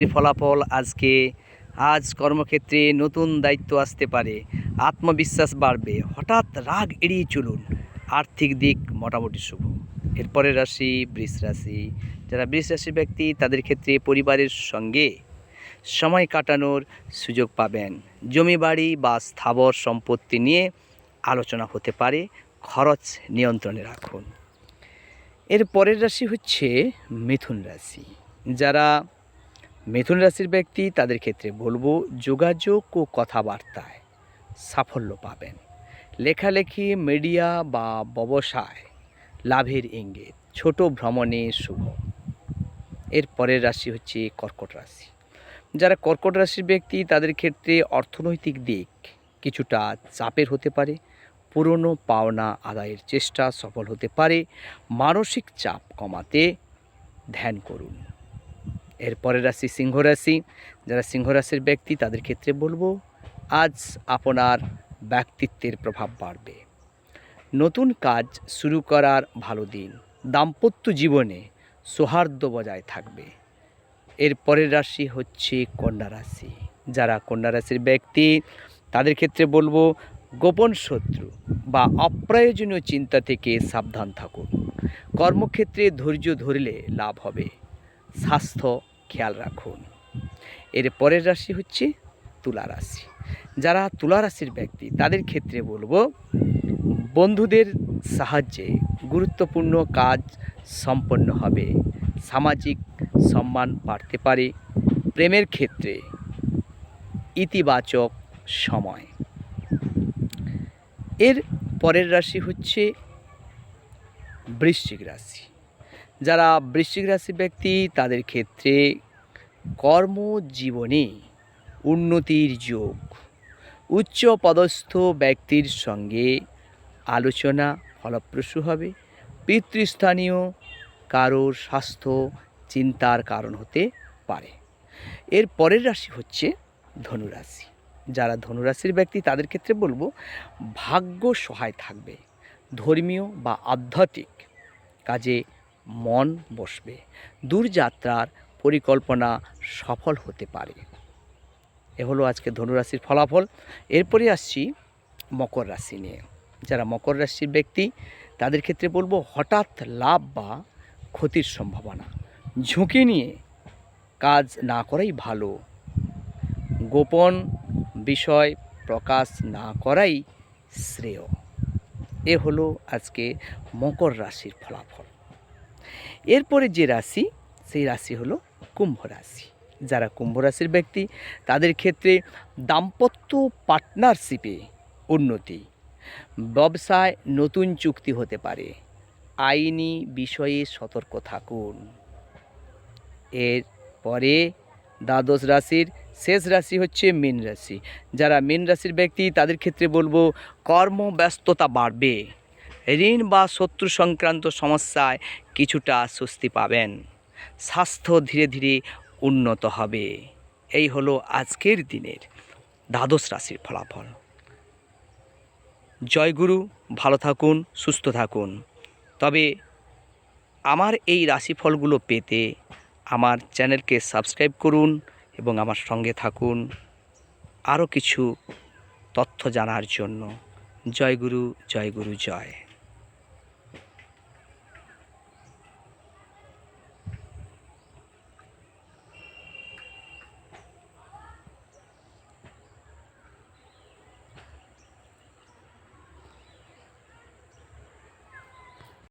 ফলাফল আজ কর্মক্ষেত্রে নতুন দায়িত্ব আসতে পারে, আত্মবিশ্বাস বাড়বে, হঠাৎ রাগ এড়িয়ে চলুন। আর্থিক দিক মোটামুটি শুভ। এরপরের রাশি বৃষ রাশি। যারা বৃষ রাশির ব্যক্তি তাদের ক্ষেত্রে পরিবারের সঙ্গে সময় কাটানোর সুযোগ পাবেন। জমি বাড়ি বা স্থাবর সম্পত্তি নিয়ে আলোচনা হতে পারে, খরচ নিয়ন্ত্রণে রাখুন। এর পরের রাশি হচ্ছে মিথুন রাশি। যারা মিথুন রাশির ব্যক্তি তাদের ক্ষেত্রে বলবো যোগাযোগ ও কথাবার্তায় সাফল্য পাবেন। লেখালেখি, মিডিয়া বা ব্যবসায় লাভের ইঙ্গিত। ছোট ভ্রমণে শুভ। এর পরের রাশি হচ্ছে কর্কট রাশি। যারা কর্কট রাশির ব্যক্তি তাদের ক্ষেত্রে অর্থনৈতিক দিক কিছুটা চাপের হতে পারে। পুরনো পাওনা আদায়ের চেষ্টা সফল হতে পারে। মানসিক চাপ কমাতে ধ্যান করুন। এর পরের রাশি সিংহ রাশি। যারা সিংহ রাশির ব্যক্তি তাদের ক্ষেত্রে বলবো আজ আপনার ব্যক্তিত্বের প্রভাব বাড়বে। নতুন কাজ শুরু করার ভালো দিন। দাম্পত্য জীবনে সৌহার্দ্য বজায় থাকবে। এর পরের রাশি হচ্ছে কন্যা রাশি। যারা কন্যা রাশির ব্যক্তি তাদের ক্ষেত্রে বলবো গোপন শত্রু বা অপ্রয়োজনীয় চিন্তা থেকে সাবধান থাকুন। কর্মক্ষেত্রে ধৈর্য ধরলে লাভ হবে। স্বাস্থ্য খেয়াল রাখুন। এর পরের রাশি হচ্ছে তুলা রাশি। যারা তুলা রাশির ব্যক্তি তাদের ক্ষেত্রে বলবো বন্ধুদের সাহায্যে গুরুত্বপূর্ণ কাজ সম্পন্ন হবে। সামাজিক সম্মান বাড়তে পারে। প্রেমের ক্ষেত্রে ইতিবাচক সময়। এর পরের রাশি হচ্ছে বৃশ্চিক রাশি। যারা বৃশ্চিক রাশি ব্যক্তি তাদের ক্ষেত্রে কর্মজীবনে উন্নতির যোগ। উচ্চ পদস্থ ব্যক্তির সঙ্গে আলোচনা ফলপ্রসূ হবে। পিতৃস্থানীয় কারোর স্বাস্থ্য চিন্তার কারণ হতে পারে। এর পরের রাশি হচ্ছে ধনুরাশি। যারা ধনুরাশির ব্যক্তি তাদের ক্ষেত্রে বলবো ভাগ্য সহায় থাকবে। ধর্মীয় বা আধ্যাত্মিক কাজে মন বসবে। দূরযাত্রার পরিকল্পনা সফল হতে পারে। এ হলো আজকে ধনুরাশির ফলাফল। এরপরে আসছি মকর রাশি নিয়ে। যারা মকর রাশির ব্যক্তি তাদের ক্ষেত্রে বলবো হঠাৎ লাভ বা ক্ষতির সম্ভাবনা। ঝুঁকি নিয়ে কাজ না করাই ভালো। গোপন বিষয় প্রকাশ না করাই শ্রেয়। এ হলো আজকে মকর রাশির ফলাফল। এরপরে যে রাশি সেই রাশি হলো কুম্ভ রাশি। যারা কুম্ভ রাশির ব্যক্তি তাদের ক্ষেত্রে দাম্পত্য পার্টনারশিপে উন্নতি। ব্যবসায় নতুন চুক্তি হতে পারে। আইনি বিষয়ে সতর্ক থাকুন। এর পরে দ্বাদশ রাশির শেষ রাশি হচ্ছে মীন রাশি। যারা মীন রাশির ব্যক্তি তাদের ক্ষেত্রে বলবো কর্মব্যস্ততা বাড়বে। ঋণ বা শত্রু সংক্রান্ত সমস্যায় কিছুটা স্বস্তি পাবেন। স্বাস্থ্য ধীরে ধীরে উন্নত হবে। এই হলো আজকের দিনের দ্বাদশ রাশির ফলাফল। জয়গুরু, ভালো থাকুন, সুস্থ থাকুন। তবে আমার এই রাশিফলগুলো পেতে আমার চ্যানেলকে সাবস্ক্রাইব করুন এবং আমার সঙ্গে থাকুন আরও কিছু তথ্য জানার জন্য। জয়গুরু, জয়গুরু, জয়।